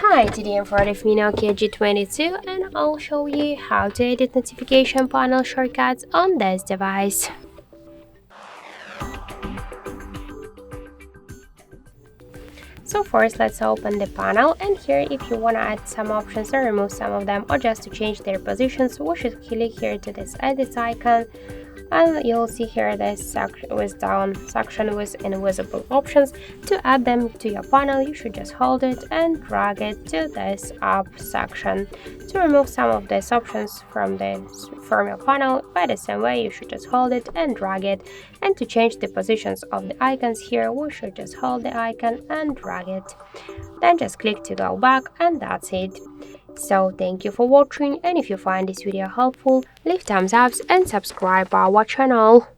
Hi, today I'm front of me Nokia G22 and I'll show you how to edit notification panel shortcuts on this device. So first let's open the panel, and here if you want to add some options or remove some of them or just to change their positions, we should click here to this edit icon. And you'll see here this section with invisible options. To add them to your panel, you should just hold it and drag it to this up section. To remove some of these options from your panel, by the same way, you should just hold it and drag it. And to change the positions of the icons here, we should just hold the icon and drag it. Then just click to go back, and that's it. So thank you for watching, and if you find this video helpful, leave thumbs up and subscribe our channel.